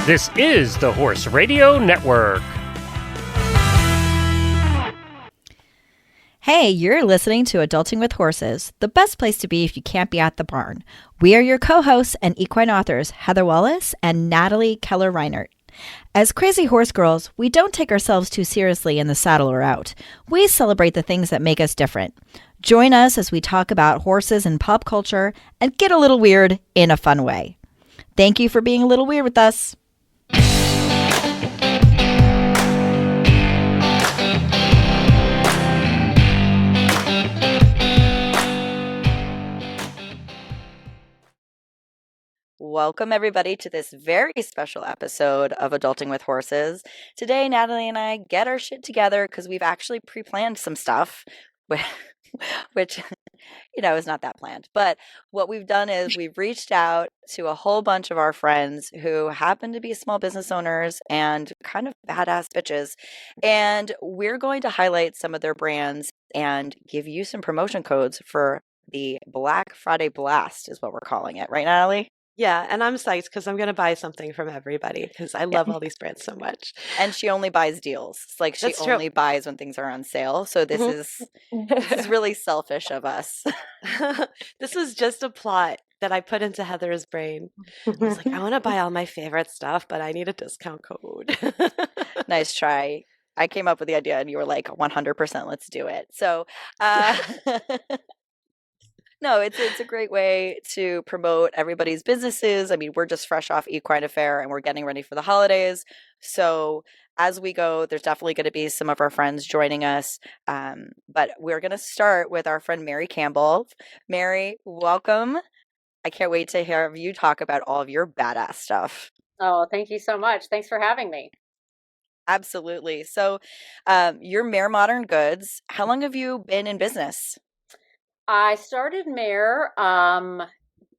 This is the Horse Radio Network. Hey, you're listening to Adulting with Horses, the best place to be if you can't be at the barn. We are your co-hosts and equine authors, Heather Wallace and Natalie Keller-Reinert. As crazy horse girls, we don't take ourselves too seriously in the saddle or out. We celebrate the things that make us different. Join us as we talk about horses and pop culture and get a little weird in a fun way. Thank you for being a little weird with us. Welcome, everybody, to this very special episode of Adulting with Horses. Today, Natalie and I get our shit together because we've actually pre-planned some stuff, which, is not that planned. But what we've done is we've reached out to a whole bunch of our friends who happen to be small business owners and kind of badass bitches. And we're going to highlight some of their brands and give you some promotion codes for the Black Friday Blast is what we're calling it. Right, Natalie? Yeah, and I'm psyched because I'm going to buy something from everybody because I love all these brands so much. And she only buys deals. It's like she only buys when things are on sale. So this is really selfish of us. This was just a plot that I put into Heather's brain. I was like, I want to buy all my favorite stuff, but I need a discount code. Nice try. I came up with the idea and you were like, 100%, let's do it. So no, it's a great way to promote everybody's businesses. I mean, we're just fresh off Equine Affair and we're getting ready for the holidays. So as we go, there's definitely going to be some of our friends joining us. But we're going to start with our friend Mary Campbell. Mary, welcome. I can't wait to hear you talk about all of your badass stuff. Oh, thank you so much. Thanks for having me. Absolutely. So you're Mare Modern Goods. How long have you been in business? I started Mare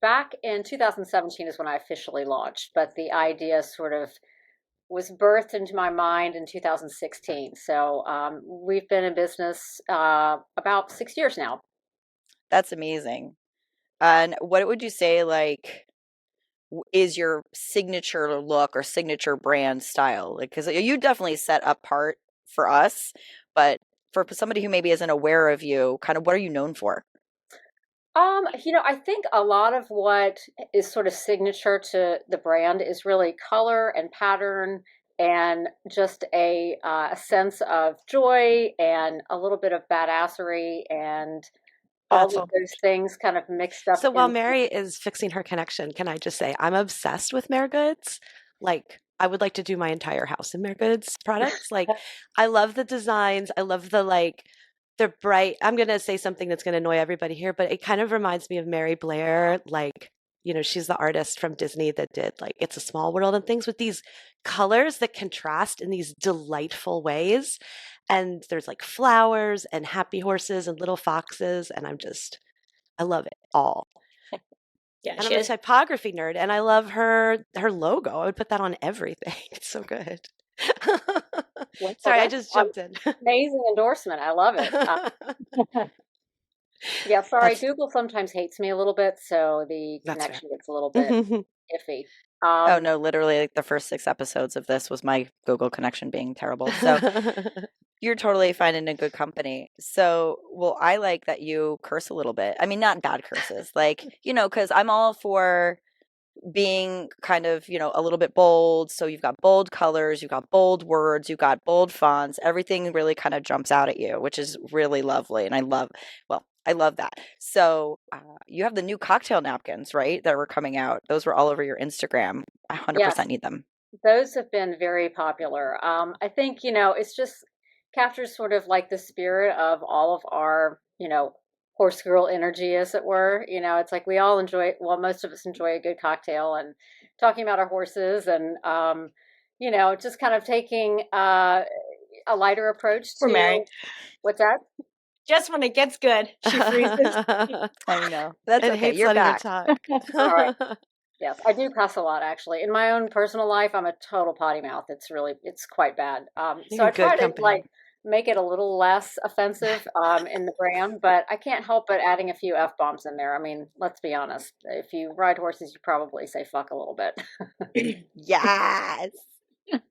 back in 2017 is when I officially launched, but the idea sort of was birthed into my mind in 2016. So we've been in business about 6 years now. That's amazing. And what would you say, is your signature look or signature brand style? Because you definitely set apart for us, but for somebody who maybe isn't aware of you, kind of what are you known for? I think a lot of what is sort of signature to the brand is really color and pattern and just a sense of joy and a little bit of badassery and all of those things kind of mixed up. So while Mary is fixing her connection, can I just say I'm obsessed with Mare Goods? I would like to do my entire house in Mare Goods products. I love the designs. I love they're bright. I'm going to say something that's going to annoy everybody here, but it kind of reminds me of Mary Blair. She's the artist from Disney that did It's a Small World and things with these colors that contrast in these delightful ways. And there's flowers and happy horses and little foxes. And I love it all. Yeah, and I'm a typography nerd and I love her logo. I would put that on everything. It's so good. Sorry, I just jumped in. Amazing endorsement. I love it. Yeah, sorry. Google sometimes hates me a little bit, so the connection gets a little bit iffy. Oh, no, literally the first 6 episodes of this was my Google connection being terrible. So you're totally fine in a good company. So, I like that you curse a little bit. I mean, not bad curses, because I'm all for being kind of, a little bit bold. So you've got bold colors, you've got bold words, you've got bold fonts. Everything really kind of jumps out at you, which is really lovely. And I love that. So you have the new cocktail napkins, right? That were coming out. Those were all over your Instagram. I 100% need them. Those have been very popular. I think, it's just captures sort of the spirit of all of our, horse girl energy, as it were. It's we all enjoy, most of us enjoy a good cocktail and talking about our horses and, just kind of taking a lighter approach to Mary. What's that? Just when it gets good, she freezes. I know. That's okay. You're back. All right. Yes, I do cuss a lot, actually. In my own personal life, I'm a total potty mouth. It's quite bad. So I try to make it a little less offensive in the brand, but I can't help but adding a few F-bombs in there. I mean, let's be honest. If you ride horses, you probably say fuck a little bit. Yes. Yes.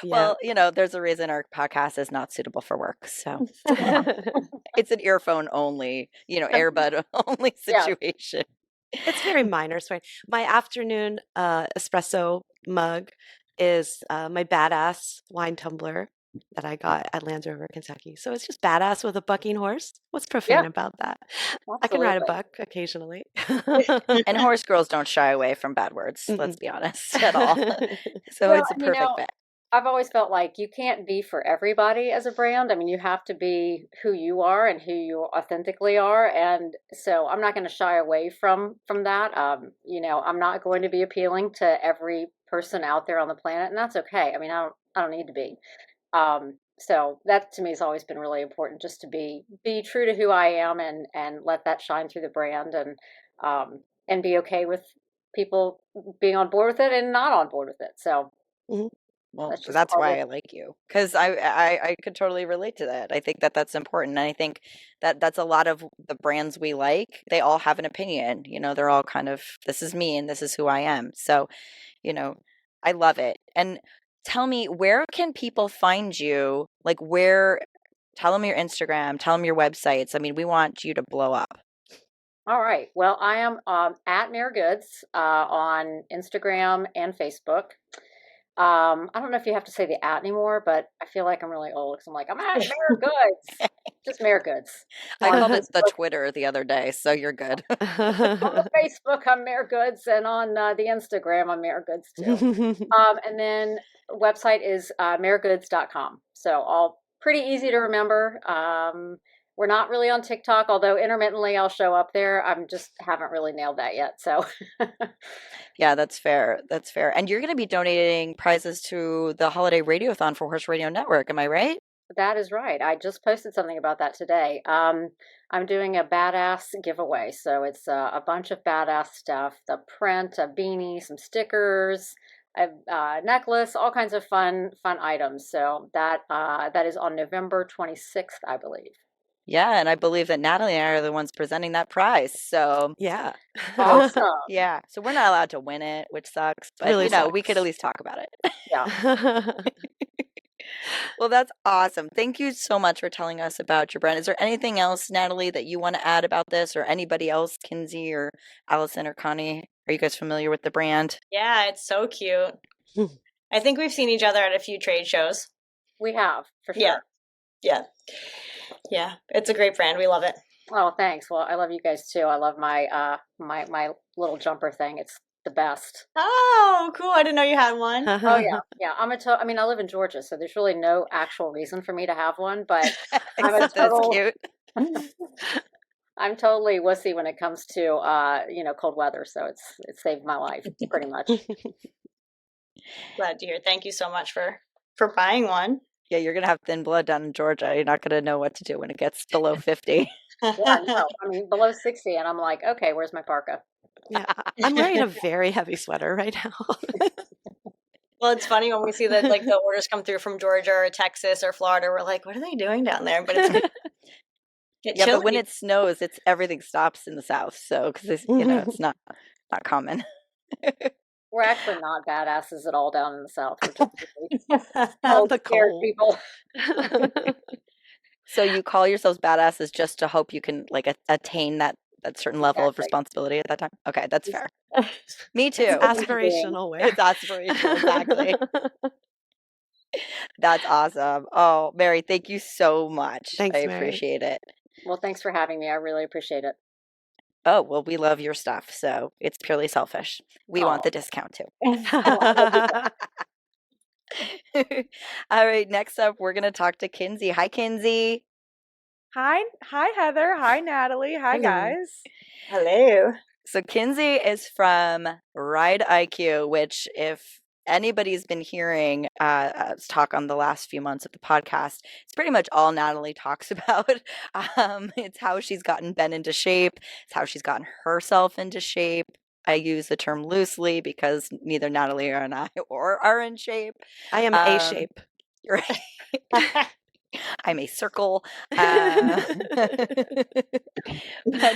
Yeah. Well, there's a reason our podcast is not suitable for work. So it's an earphone only, earbud only Yeah. situation. It's very minor. Sorry. My afternoon espresso mug is my badass wine tumbler that I got at Landover, Kentucky. So it's just badass with a bucking horse. What's profane about that? I can ride a Absolutely. buck occasionally. And horse girls don't shy away from bad words, let's be honest, at all. So Well, it's a perfect fit. I've always felt like you can't be for everybody as a brand. I mean, you have to be who you are and who you authentically are. And so I'm not going to shy away from that. I'm not going to be appealing to every person out there on the planet, and that's okay. I mean, I don't need to be. So that to me has always been really important, just to be true to who I am and let that shine through the brand and be okay with people being on board with it and not on board with it. So. Well, that's why I like you, because I could totally relate to that. I think that's important. And I think that's a lot of the brands we like. They all have an opinion. They're all kind of, this is me and this is who I am. So, I love it. And tell me, where can people find you? Like tell them your Instagram, tell them your websites. I mean, we want you to blow up. All right. Well, I am at Mayor Goods on Instagram and Facebook. I don't know if you have to say the at anymore, but I feel like I'm really old because I'm like, I'm at Mayor Goods. Just Mayor Goods. I called it the Twitter the other day, so you're good. On the Facebook, I'm Mayor Goods, and on the Instagram, I'm Mayor Goods too. And then website is mayorgoods.com. So all pretty easy to remember. We're not really on TikTok, although intermittently I'll show up there. I'm just haven't really nailed that yet. So yeah, that's fair. That's fair. And you're going to be donating prizes to the Holiday Radiothon for Horse Radio Network. Am I right? That is right. I just posted something about that today. I'm doing a badass giveaway. So it's a bunch of badass stuff, the print, a beanie, some stickers, a necklace, all kinds of fun items. So that is on November 26th, I believe. Yeah, and I believe that Natalie and I are the ones presenting that prize. So yeah. Awesome. Yeah. So we're not allowed to win it, which sucks. But really sucks. We could at least talk about it. Yeah. Well, that's awesome. Thank you so much for telling us about your brand. Is there anything else, Natalie, that you want to add about this, or anybody else, Kinsey or Allison or Connie? Are you guys familiar with the brand? Yeah, it's so cute. I think we've seen each other at a few trade shows. We have, for sure. Yeah, it's a great brand. We love it. Oh, thanks. Well, I love you guys too. I love my my little jumper thing. It's the best. Oh, cool. I didn't know you had one. Oh yeah. Yeah. I mean, I live in Georgia, so there's really no actual reason for me to have one, but Except that's cute. I'm totally wussy when it comes to cold weather, so it's saved my life pretty much. Glad to hear. Thank you so much for buying one. Yeah, you're going to have thin blood down in Georgia. You're not going to know what to do when it gets below 50. Yeah, no, I mean, below 60, and I'm like, okay, where's my parka? Yeah, I'm wearing a very heavy sweater right now. Well, it's funny when we see that the orders come through from Georgia or Texas or Florida. We're like, what are they doing down there? But it's but when it snows, everything stops in the South. So because it's not common. We're actually not badasses at all down in the South. We're Not the cold people. So you call yourselves badasses just to hope you can attain that certain level of responsibility at that time? Okay, that's fair. Me too. It's aspirational way. It's aspirational, exactly. That's awesome. Oh, Mary, thank you so much. Thanks, I Mary. appreciate it. Well, thanks for having me. I really appreciate it. Oh, well, we love your stuff, so it's purely selfish. We want the discount too. All right, next up, we're going to talk to Kinsey. Hi, Kinsey. Hi, Heather. Hi, Natalie. Hi, Hello. guys. Hello. So Kinsey is from Ride IQ, which if anybody's been hearing us talk on the last few months of the podcast, it's pretty much all Natalie talks about. It's how she's gotten Ben into shape. It's how she's gotten herself into shape. I use the term loosely because neither Natalie and I are in shape. I am A shape. Right. I may circle. But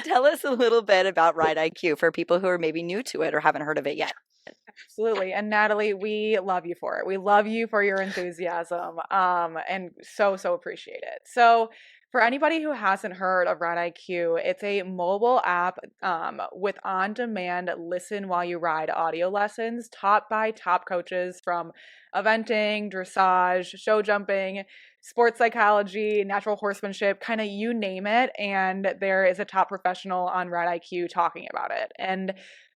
tell us a little bit about Ride IQ for people who are maybe new to it or haven't heard of it yet. Absolutely. And Natalie, we love you for it. We love you for your enthusiasm, and so appreciate it. So for anybody who hasn't heard of Ride IQ, it's a mobile app with on-demand listen while you ride audio lessons taught by top coaches from eventing, dressage, show jumping, sports psychology, natural horsemanship, kind of you name it. And there is a top professional on Ride IQ talking about it. And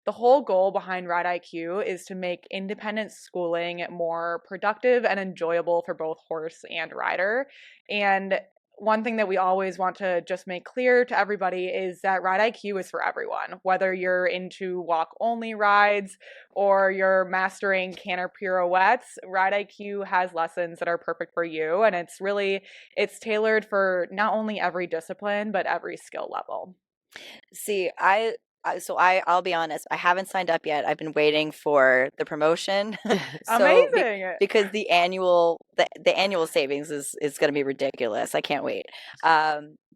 the whole goal behind Ride IQ is to make independent schooling more productive and enjoyable for both horse and rider. And one thing that we always want to just make clear to everybody is that Ride IQ is for everyone, whether you're into walk-only rides or you're mastering canter pirouettes. Ride IQ has lessons that are perfect for you, and it's tailored for not only every discipline but every skill level. See, I'll be honest, I haven't signed up yet. I've been waiting for the promotion. Amazing. Because the annual savings is going to be ridiculous. I can't wait.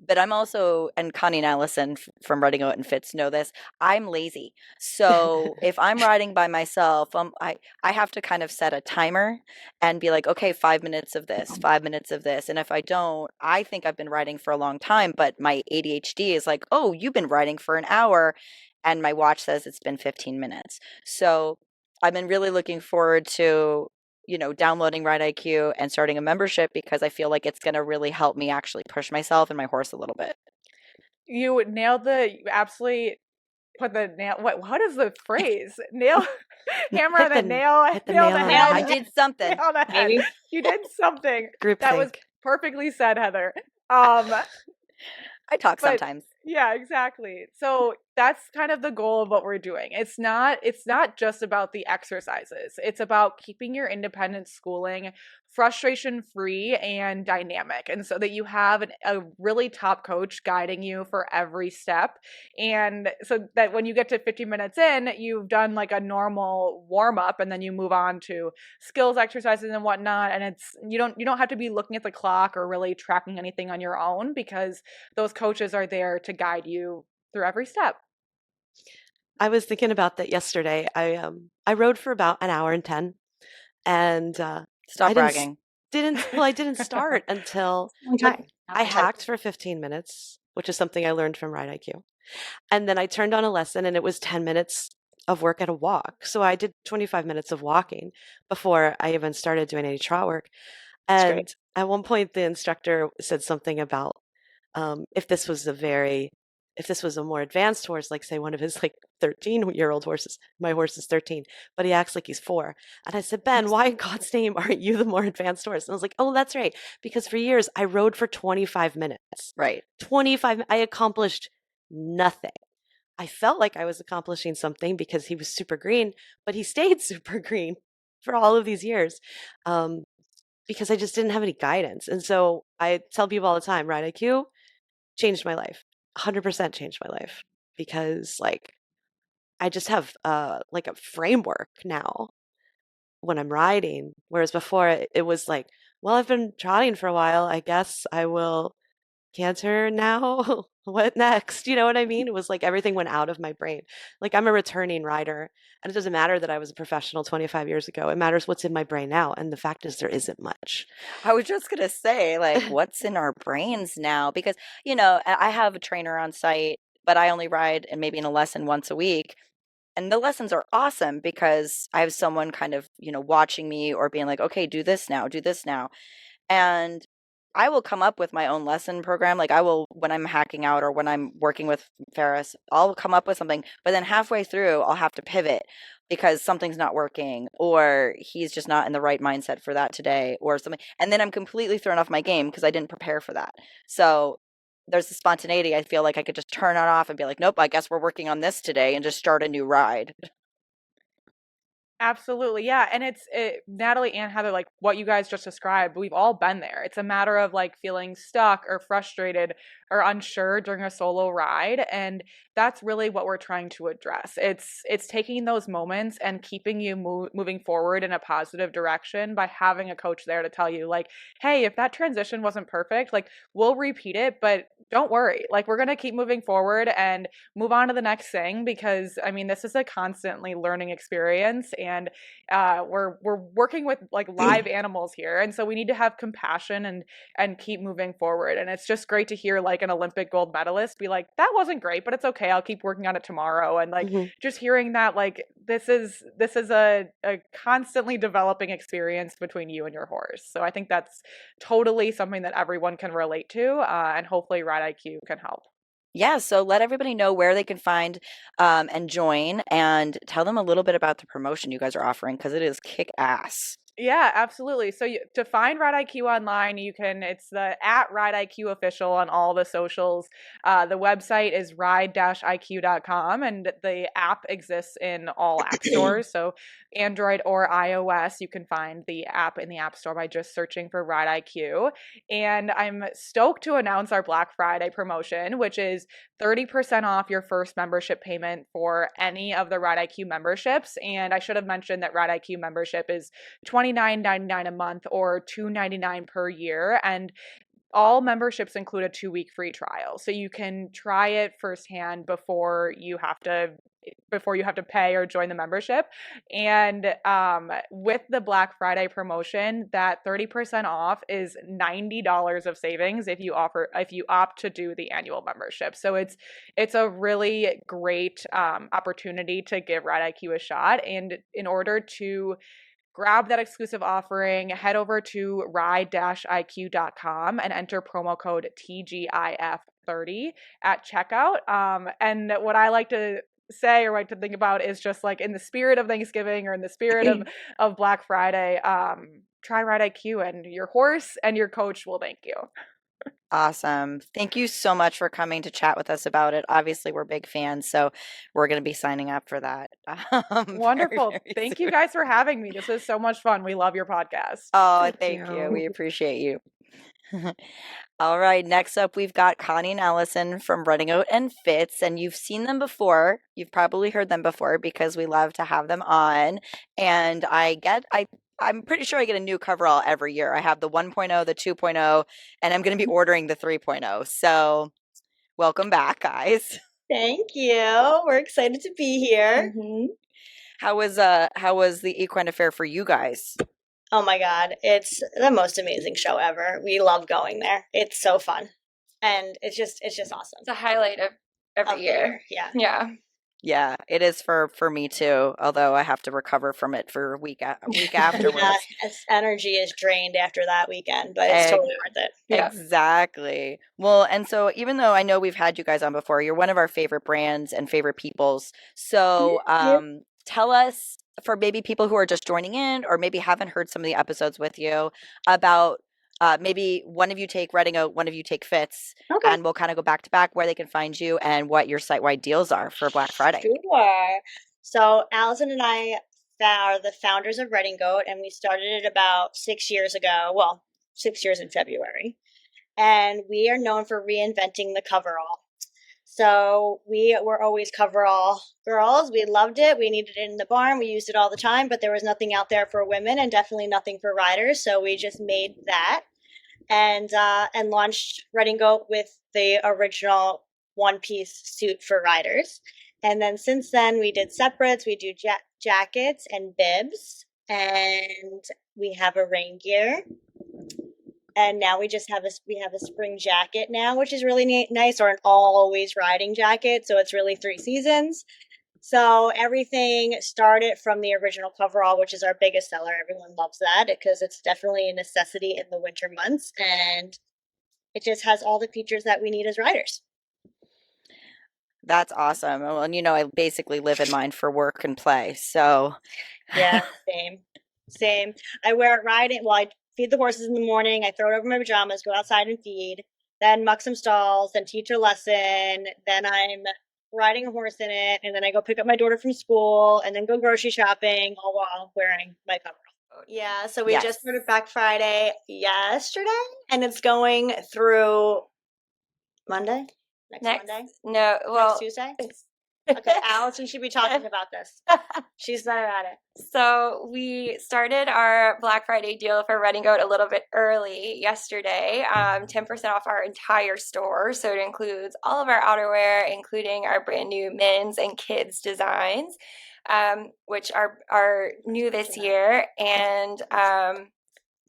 But I'm also, and Connie and Allison from Riding Out and Fits know this, I'm lazy. So if I'm riding by myself, I have to kind of set a timer and be like, okay, 5 minutes of this, 5 minutes of this. And if I don't, I think I've been riding for a long time, but my ADHD is like, oh, you've been riding for an hour. And my watch says it's been 15 minutes. So I've been really looking forward to, downloading Ride IQ and starting a membership because I feel like it's going to really help me actually push myself and my horse a little bit. You nailed you absolutely put the nail. What is the phrase? Hammer the nail. Hit the nail on the head. I did something. Maybe you did something. That was perfectly said, Heather. I talk sometimes. Yeah, exactly. So that's kind of the goal of what we're doing. It's not just about the exercises. It's about keeping your independent schooling frustration free and dynamic. And so that you have a really top coach guiding you for every step. And so that when you get to 50 minutes in, you've done like a normal warm up and then you move on to skills exercises and whatnot. And you don't have to be looking at the clock or really tracking anything on your own because those coaches are there to guide you through every step. I was thinking about that yesterday. I rode for about an hour and 10, and stop bragging. I didn't start until I hacked for 15 minutes, which is something I learned from Ride IQ, and then I turned on a lesson, and it was 10 minutes of work at a walk. So I did 25 minutes of walking before I even started doing any trot work. And at one point, the instructor said something about if this was a more advanced horse, like say one of his like 13-year-old horses, my horse is 13, but he acts like he's 4. And I said, Ben, why in God's name aren't you the more advanced horse? And I was like, oh, that's right. Because for years I rode for 25 minutes. Right. 25. I accomplished nothing. I felt like I was accomplishing something because he was super green, but he stayed super green for all of these years. Because I just didn't have any guidance. And so I tell people all the time, Ride IQ changed my life. 100% changed my life because like I just have like a framework now when I'm riding, whereas before it was like, well, I've been trotting for a while, I guess I will canter now. What next? You know what I mean? It was like everything went out of my brain. Like I'm a returning rider, and it doesn't matter that I was a professional 25 years ago. It matters what's in my brain now, and the fact is there isn't much. I was just going to say, like, what's in our brains now? Because, I have a trainer on site, but I only ride and maybe in a lesson once a week. And the lessons are awesome because I have someone kind of, watching me or being like, okay, do this now, do this now. And I will come up with my own lesson program. Like I will, when I'm hacking out or when I'm working with Ferris, I'll come up with something, but then halfway through I'll have to pivot because something's not working or he's just not in the right mindset for that today or something. And then I'm completely thrown off my game because I didn't prepare for that. So there's the spontaneity. I feel like I could just turn it off and be like, nope, I guess we're working on this today and just start a new ride. Absolutely. Yeah. And Natalie and Heather, like what you guys just described, we've all been there. It's a matter of like feeling stuck or frustrated or unsure during a solo ride. And that's really what we're trying to address. It's taking those moments and keeping you moving forward in a positive direction by having a coach there to tell you like, hey, if that transition wasn't perfect, like we'll repeat it, but don't worry. Like we're going to keep moving forward and move on to the next thing, because I mean, this is a constantly learning experience, and we're working with like live animals here, and so we need to have compassion and keep moving forward. And it's just great to hear like an Olympic gold medalist be like, that wasn't great, but it's okay, I'll keep working on it tomorrow. And like just hearing that, like this is a constantly developing experience between you and your horse. So I think that's totally something that everyone can relate to, and hopefully Ride IQ can help. Yeah, so let everybody know where they can find and join, and tell them a little bit about the promotion you guys are offering, because it is kick ass. Yeah, absolutely. So to find Ride IQ online, it's the @Ride IQ official on all the socials. The website is ride-iq.com, and the app exists in all app stores. So Android or iOS, you can find the app in the App Store by just searching for Ride IQ. And I'm stoked to announce our Black Friday promotion, which is 30% off your first membership payment for any of the Ride IQ memberships. And I should have mentioned that Ride IQ membership is $29.99 a month or $299 per year. And all memberships include a 2-week free trial. So you can try it firsthand before you have to pay or join the membership. And with the Black Friday promotion, that 30% off is $90 of savings if you opt to do the annual membership. So it's a really great opportunity to give Ride IQ a shot. And in order to grab that exclusive offering, head over to ride-iq.com and enter promo code TGIF30 at checkout. And what I like to say or like to think about is just like in the spirit of Thanksgiving or in the spirit of Black Friday, try Ride IQ, and your horse and your coach will thank you. Awesome. Thank you so much for coming to chat with us about it. Obviously, we're big fans, so we're going to be signing up for that. Wonderful. Very Thank soon. you guys for having me. This was so much fun. We love your podcast. Oh, thank you. We appreciate you. All right. Next up, we've got Connie and Allison from Running Out and Fits, and you've seen them before. You've probably heard them before because we love to have them on. And I'm pretty sure I get a new coverall every year. I have the 1.0, the 2.0, and I'm going to be ordering the 3.0. So welcome back, guys. Thank you. We're excited to be here. How was the equine affair for you guys? Oh my God, it's the most amazing show ever. We love going there. It's so fun, and it's just awesome. It's a highlight of every year. Yeah, it is for me too. Although I have to recover from it for a week afterwards. Energy is drained after that weekend, but it's totally worth it. Yeah. Exactly. Well, and so even though I know we've had you guys on before, you're one of our favorite brands and favorite peoples. So tell us, for maybe people who are just joining in or maybe haven't heard some of the episodes with you, about maybe one of you take Reading Out, one of you take Fits, and we'll kind of go back to back where they can find you and what your site-wide deals are for Black Friday. Sure. So Allison and I are the founders of Reading Goat, and we started it about 6 years ago. Well, 6 years in February. And we are known for reinventing the coverall. So we were always coverall girls. We loved it. We needed it in the barn. We used it all the time, but there was nothing out there for women and definitely nothing for riders. So we just made that and launched Reading Goat with the original one-piece suit for riders. And then since then, we did separates. We do jackets and bibs, and we have a rain gear. And now we just have a spring jacket now, which is really nice, or an always riding jacket. So it's really 3 seasons. So everything started from the original coverall, which is our biggest seller. Everyone loves that because it's definitely a necessity in the winter months. And it just has all the features that we need as riders. That's awesome. Well, and I basically live in mine for work and play. So yeah, same. I wear it riding. Well, I feed the horses in the morning. I throw it over my pajamas, go outside and feed, then muck some stalls, then teach a lesson. Then I'm riding a horse in it, and then I go pick up my daughter from school, and then go grocery shopping, all while wearing my coverall. Yeah, so we Yes. just started Black Friday yesterday, and it's going through Monday? Next Monday? No, well, Next Tuesday? Okay, Allison should be talking about this. She's better at it. so we started our Black Friday deal for Red and Goat a little bit early yesterday. 10% off our entire store. So it includes all of our outerwear, including our brand new men's and kids designs, which are new this year, and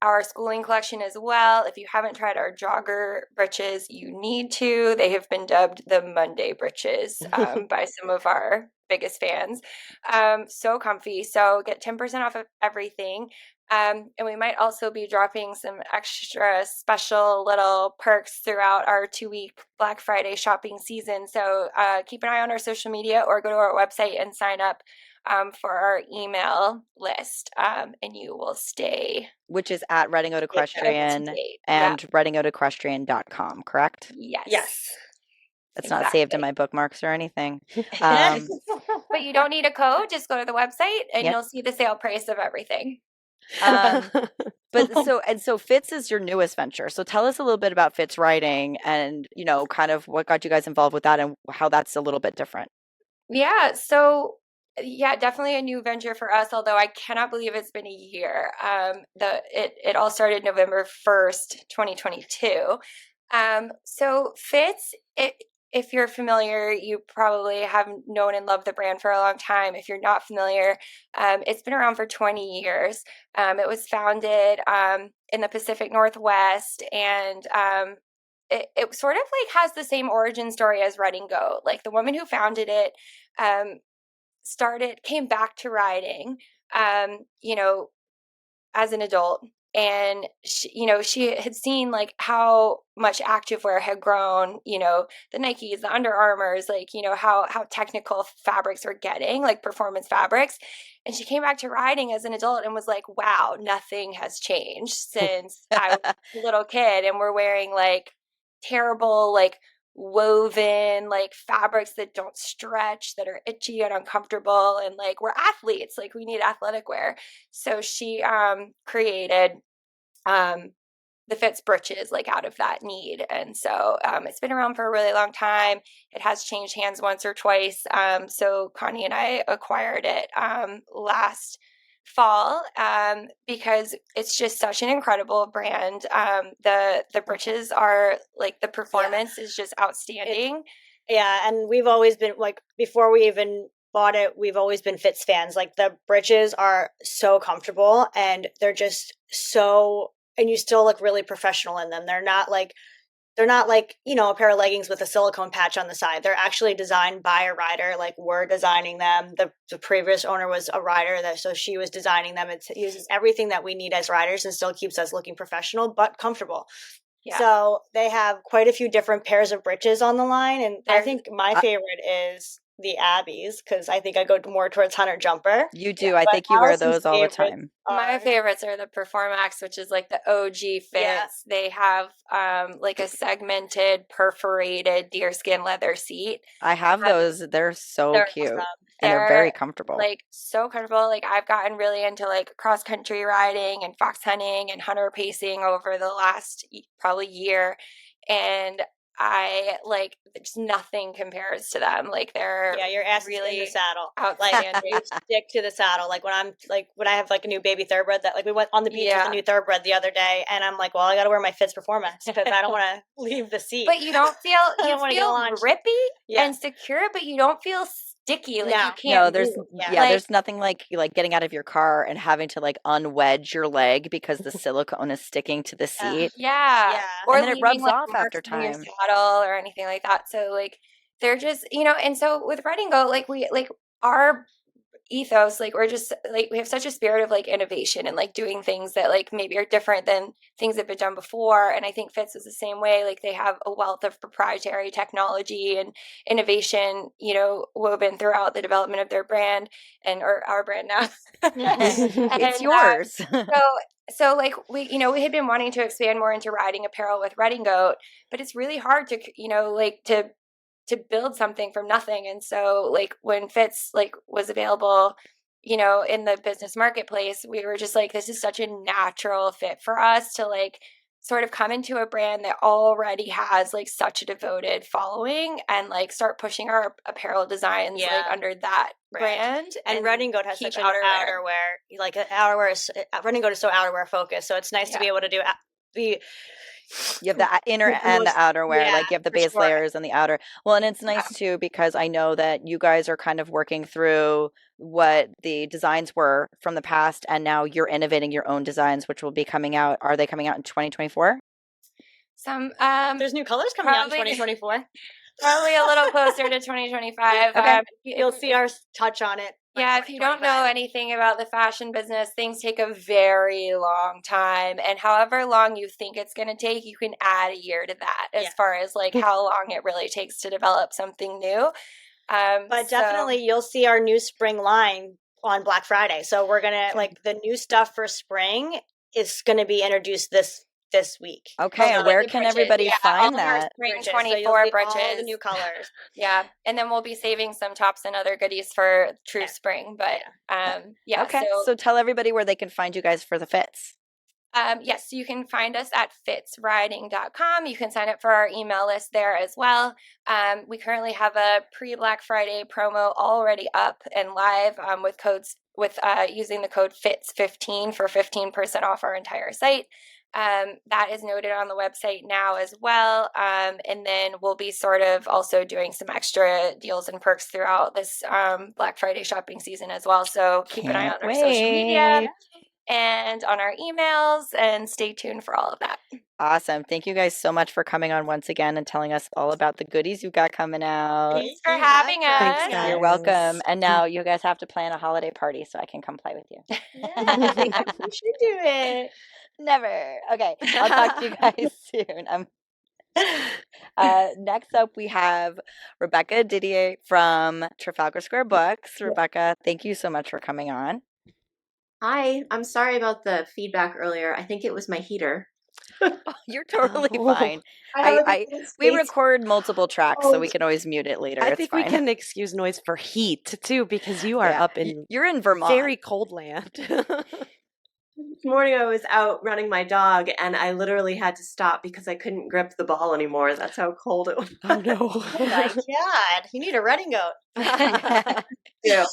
our schooling collection as well. If you haven't tried our jogger breeches, you need to. They have been dubbed the Monday breeches by some of our biggest fans. So comfy. So get 10% off of everything. And we might also be dropping some extra special little perks throughout our 2-week Black Friday shopping season. So keep an eye on our social media or go to our website and sign up for our email list, and you will stay. Which is at Reading Out Equestrian Yep. and readingotequestrian.com, correct? Yes. It's not saved in my bookmarks or anything. But you don't need a code. Just go to the website and Yep. you'll see the sale price of everything. But so Fitz is your newest venture. So tell us a little bit about Fitz Riding and, kind of what got you guys involved with that and how that's a little bit different. Yeah. So yeah, definitely a new venture for us, although I cannot believe it's been a year. It all started November 1st, 2022. So Fitz, if you're familiar, you probably have known and loved the brand for a long time. If you're not familiar, it's been around for 20 years. It was founded in the Pacific Northwest, and it sort of like has the same origin story as Red and Goat. Like the woman who founded it came back to riding, as an adult. And she had seen like how much activewear had grown, the Nikes, the Under Armours, like, how technical fabrics are getting, like performance fabrics. And she came back to riding as an adult and was like, wow, nothing has changed since I was a little kid. And we're wearing like terrible, like woven like fabrics that don't stretch, that are itchy and uncomfortable, and like we're athletes, like we need athletic wear. So she created the Fitz breeches like out of that need. And so it's been around for a really long time. It has changed hands once or twice. So Connie and I acquired it last fall because it's just such an incredible brand. The breeches are like, the performance is just outstanding. And we've always been like, before we even bought it, we've always been Fitz fans. Like the breeches are so comfortable and they're just so, and you still look really professional in them. They're not like a pair of leggings with a silicone patch on the side. They're actually designed by a rider. Like we're designing them. The previous owner was a rider, so she was designing them. It uses everything that we need as riders and still keeps us looking professional but comfortable. Yeah. So they have quite a few different pairs of breeches on the line, and I think my favorite is the Abbeys, because I think I go more towards Hunter Jumper. You do. I think you wear those all the time. My favorites are the Performax, which is like the OG Fitz. Yeah. They have like a segmented, perforated deerskin leather seat. I have those. They're so cute. Awesome. And they're very comfortable. Like so comfortable. Like I've gotten really into like cross country riding and fox hunting and hunter pacing over the last probably year. And I like, just nothing compares to them. Like they're your ass really in the saddle. Outstanding. Like you stick to the saddle. Like when I have like a new baby thoroughbred, that like we went on the beach with a new thoroughbred the other day, and I'm like, well, I got to wear my Fitz Performance because I don't want to leave the seat. But you don't feel grippy and secure, but you don't feel sticky. Like you can't. There's nothing like getting out of your car and having to like unwedge your leg because the silicone is sticking to the seat. Or and then it rubs off after time. Your saddle or anything like that. So like they're just, and so with Red and Goat, like we like our ethos, like we're just like, we have such a spirit of like innovation and like doing things that like maybe are different than things that have been done before. And I think Fitz is the same way. Like they have a wealth of proprietary technology and innovation, woven throughout the development of their brand or our brand now. It's yours. So like we had been wanting to expand more into riding apparel with Red and Goat, but it's really hard to, to to build something from nothing. And so like when Fitz like was available, you know, in the business marketplace, we were just like, this is such a natural fit for us to like sort of come into a brand that already has like such a devoted following and like start pushing our apparel designs like under that brand. And Running Goat has keep such an outerwear, like outerwear is Running Goat is so outerwear focused, so it's nice to be able to do be. You have the inner and the outer wear, like you have the base layers and the outer. Well, and it's nice too, because I know that you guys are kind of working through what the designs were from the past, and now you're innovating your own designs, which will be coming out. Are they coming out in 2024? Some there's new colors coming out in 2024. Probably a little closer to 2025. Okay. You'll see our touch on it. Yeah, if you don't know anything about the fashion business, things take a very long time. And however long you think it's going to take, you can add a year to that as far as like how long it really takes to develop something new. But definitely you'll see our new spring line on Black Friday. So we're going to like the new stuff for spring is going to be introduced this week. Okay, and where can everybody find that? Spring 24 bridges. All the new colors. Yeah, and then we'll be saving some tops and other goodies for true spring. But Okay, so tell everybody where they can find you guys for the fits. Yes, you can find us at fitsriding.com. You can sign up for our email list there as well. We currently have a pre-Black Friday promo already up and live with codes using the code FITS15 for 15% off our entire site. That is noted on the website now as well. And then we'll be sort of also doing some extra deals and perks throughout this Black Friday shopping season as well. So keep an eye on our social media and on our emails, and stay tuned for all of that. Awesome. Thank you guys so much for coming on once again and telling us all about the goodies you've got coming out. Thanks for having us. Thanks, guys. You're welcome. And now you guys have to plan a holiday party so I can come play with you. We should do it. Never. Okay. I'll talk to you guys soon. Next up, we have Rebecca Didier from Trafalgar Square Books. Rebecca, thank you so much for coming on. Hi, I'm sorry about the feedback earlier. I think it was my heater. You're totally fine. We record multiple tracks, so we can always mute it later. I think we can excuse noise for heat too, because you are up in you're in Vermont, very cold land. This morning I was out running my dog and I literally had to stop because I couldn't grip the ball anymore. That's how cold it was. Oh no. Oh my God. You need a Running Goat. Yeah.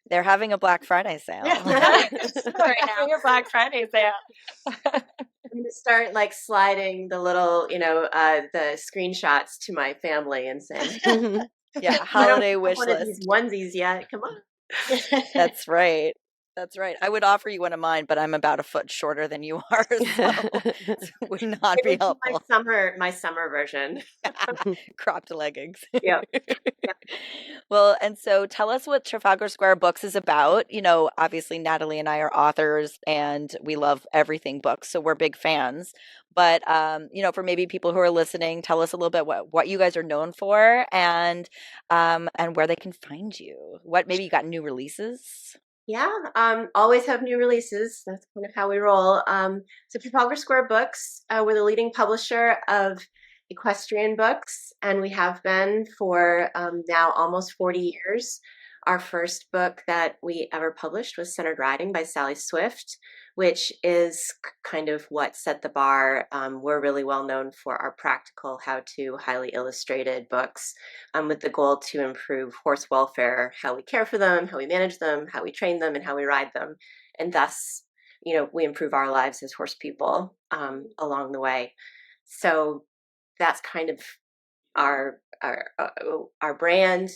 They're having a Black Friday sale. Right now, your Black Friday sale. I'm gonna start like sliding the little, the screenshots to my family and saying, "Yeah, holiday wish list. One of these onesies yet? Come on." That's right. That's right. I would offer you one of mine, but I'm about a foot shorter than you are, so it would not be helpful. My summer version. Cropped leggings. Yeah. Well, and so tell us what Trafalgar Square Books is about. You know, obviously Natalie and I are authors and we love everything books, so we're big fans. But, for maybe people who are listening, tell us a little bit what you guys are known for and where they can find you. What, maybe you got new releases? Yeah, always have new releases. That's kind of how we roll. So Trafalgar Square Books, we're the leading publisher of equestrian books, and we have been for now almost 40 years. Our first book that we ever published was Centered Riding by Sally Swift, which is kind of what set the bar. We're really well known for our practical how-to, highly illustrated books with the goal to improve horse welfare, how we care for them, how we manage them, how we train them, and how we ride them. And thus, we improve our lives as horse people along the way. So that's kind of our brand,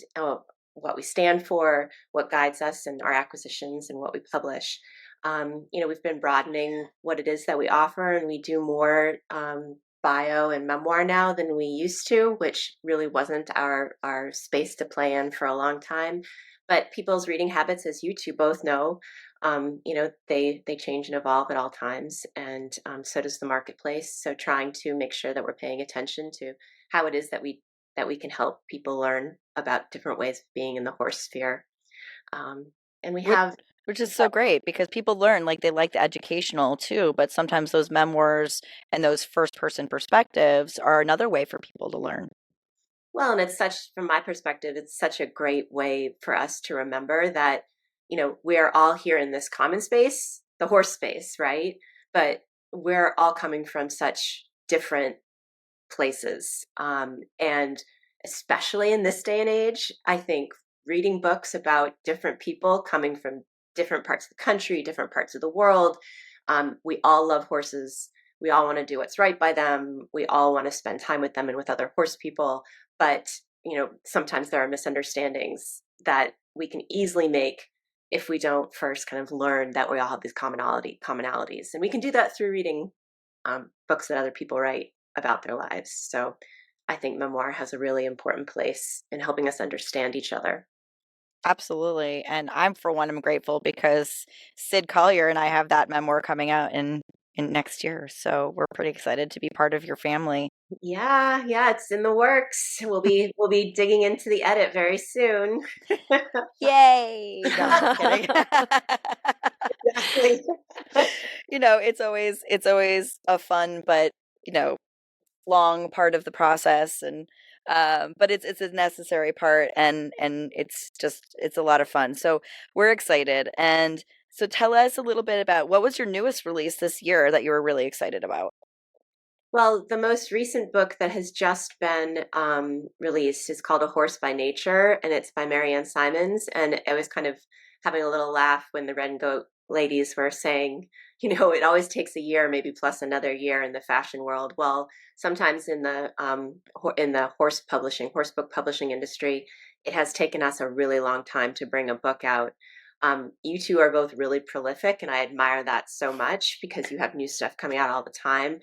what we stand for, what guides us in our acquisitions and what we publish. We've been broadening what it is that we offer, and we do more bio and memoir now than we used to, which really wasn't our space to play in for a long time. But people's reading habits, as you two both know, they change and evolve at all times, and so does the marketplace. So trying to make sure that we're paying attention to how it is that we can help people learn about different ways of being in the horse sphere. And we have... Which is so great, because people learn, like they like the educational too, but sometimes those memoirs and those first person perspectives are another way for people to learn. Well, and it's such, from my perspective, it's such a great way for us to remember that, we're all here in this common space, the horse space, right? But we're all coming from such different places. And especially in this day and age, I think reading books about different people coming from different parts of the country, different parts of the world, we all love horses. We all want to do what's right by them. We all want to spend time with them and with other horse people. But, sometimes there are misunderstandings that we can easily make if we don't first kind of learn that we all have these commonalities. And we can do that through reading books that other people write about their lives. So I think memoir has a really important place in helping us understand each other. Absolutely. And I'm, for one, I'm grateful because Sid Collier and I have that memoir coming out in next year. So we're pretty excited to be part of your family. Yeah, it's in the works. We'll be digging into the edit very soon. Yay! No, I'm kidding. Exactly. It's always a fun but long part of the process, and but it's a necessary part, and it's a lot of fun. So we're excited. And so tell us a little bit about what was your newest release this year that you were really excited about. Well, the most recent book that has just been released is called A Horse by Nature, and it's by Marianne Simons. And I was kind of having a little laugh when the Red and Goat ladies were saying, it always takes a year, maybe plus another year in the fashion world. Well, sometimes in the horse book publishing industry, it has taken us a really long time to bring a book out. You two are both really prolific, and I admire that so much because you have new stuff coming out all the time.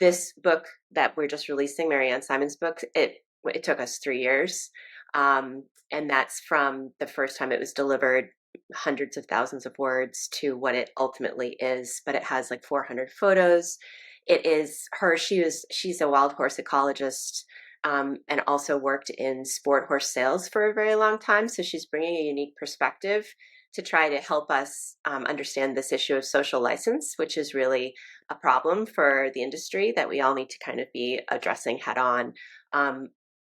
This book that we're just releasing, Marianne Simon's book, it took us 3 years. And that's from the first time it was delivered, hundreds of thousands of words, to what it ultimately is. But it has like 400 photos. It is her. She's a wild horse ecologist, and also worked in sport horse sales for a very long time. So she's bringing a unique perspective to try to help us understand this issue of social license, which is really a problem for the industry that we all need to kind of be addressing head on.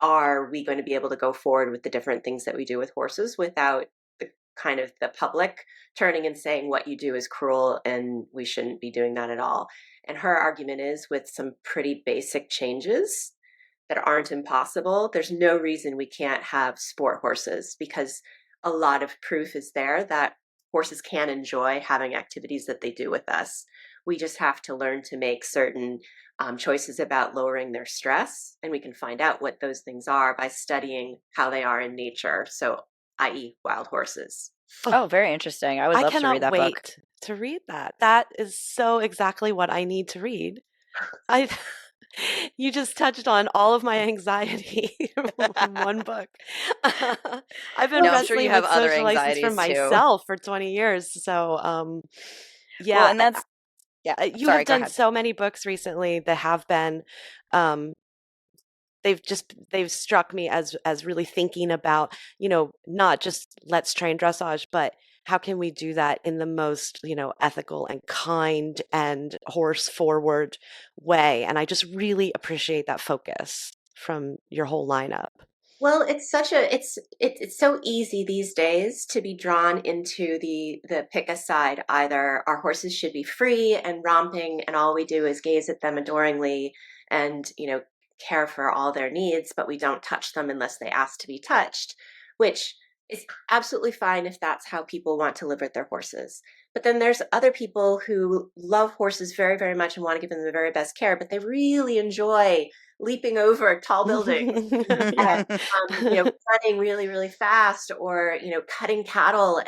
Are we going to be able to go forward with the different things that we do with horses without the public turning and saying what you do is cruel and we shouldn't be doing that at all? And her argument is, with some pretty basic changes that aren't impossible, there's no reason we can't have sport horses, because a lot of proof is there that horses can enjoy having activities that they do with us. We just have to learn to make certain choices about lowering their stress, and we can find out what those things are by studying how they are in nature. So, i.e., wild horses. Oh, very interesting. I would love to read that book. I cannot wait to read that. That is so exactly what I need to read. You just touched on all of my anxiety in one book. I've been I'm sure you wrestling have with other social license anxieties for too. myself for 20 years. So, yeah. Well, and that's you sorry, have go done ahead. so many books recently that have been, they've struck me as really thinking about, not just let's train dressage, but how can we do that in the most, ethical and kind and horse forward way? And I just really appreciate that focus from your whole lineup. Well, it's so easy these days to be drawn into the pick a side. Either our horses should be free and romping, and all we do is gaze at them adoringly and care for all their needs, but we don't touch them unless they ask to be touched, which is absolutely fine if that's how people want to live with their horses. But then there's other people who love horses very, very much and want to give them the very best care, but they really enjoy leaping over tall buildings Yeah. and running really, really fast, or cutting cattle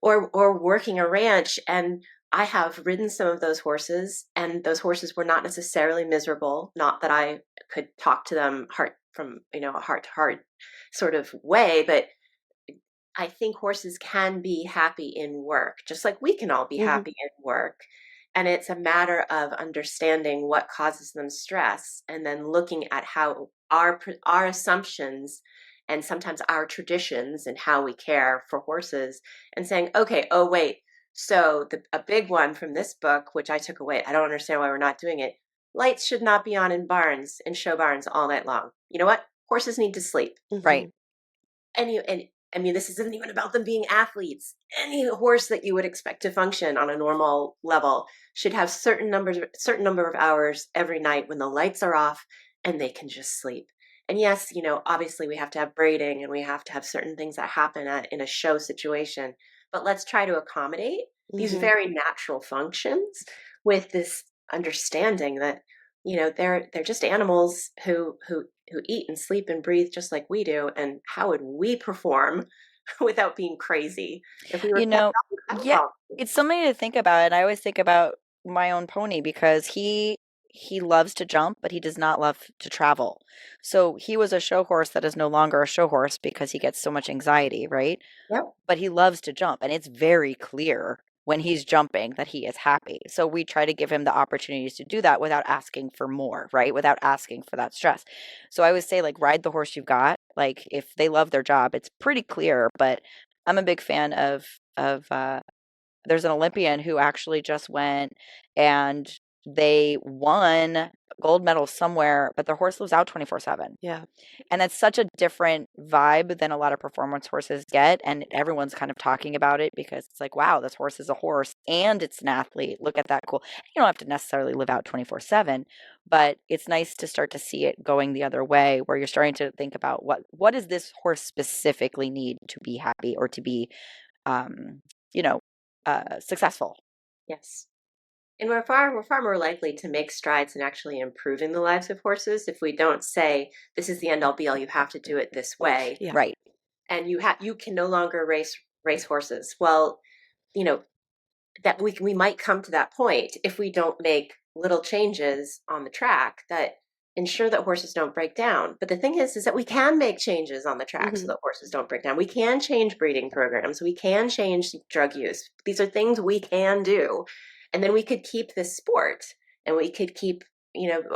or working a ranch. And I have ridden some of those horses, and those horses were not necessarily miserable. Not that I could talk to them a heart to heart sort of way, but I think horses can be happy in work, just like we can all be happy in work. And it's a matter of understanding what causes them stress, and then looking at how our assumptions and sometimes our traditions and how we care for horses, and saying, okay, oh wait, so a big one from this book, which I took away, I don't understand why we're not doing it. Lights should not be on in show barns all night long. You know what? horses need to sleep. Right. And I mean, this isn't even about them being athletes. Any horse that you would expect to function on a normal level should have certain number of hours every night when the lights are off and they can just sleep. And yes, obviously we have to have braiding and we have to have certain things that happen in a show situation, but let's try to accommodate these very natural functions with this understanding that they're just animals who eat and sleep and breathe just like we do. And how would we perform without being crazy if we were You know, kept on? yeah, it's something to think about. And I always think about my own pony because he loves to jump, but he does not love to travel. So he was a show horse that is no longer a show horse because he gets so much anxiety, right? Yep. But he loves to jump, and it's very clear when he's jumping that he is happy. So we try to give him the opportunities to do that without asking for more, right? Without asking for that stress. So I would say, like, ride the horse you've got. Like, if they love their job, it's pretty clear. But I'm a big fan of there's an Olympian who actually just went and they won gold medal somewhere, but their horse lives out 24/7. Yeah. And that's such a different vibe than a lot of performance horses get. And everyone's kind of talking about it because it's like, wow, this horse is a horse and it's an athlete. Look at that. Cool. You don't have to necessarily live out 24/7, but it's nice to start to see it going the other way where you're starting to think about what does this horse specifically need to be happy or to be, you know, successful. Yes. And we're far more likely to make strides in actually improving the lives of horses if we don't say this is the end all be all. You have to do it this way, Yeah. Right. and you can no longer race horses. Well, that we might come to that point if we don't make little changes on the track that ensure that horses don't break down. But the thing is that we can make changes on the track so that horses don't break down. We can change breeding programs. We can change drug use. These are things we can do. And then we could keep this sport and we could keep,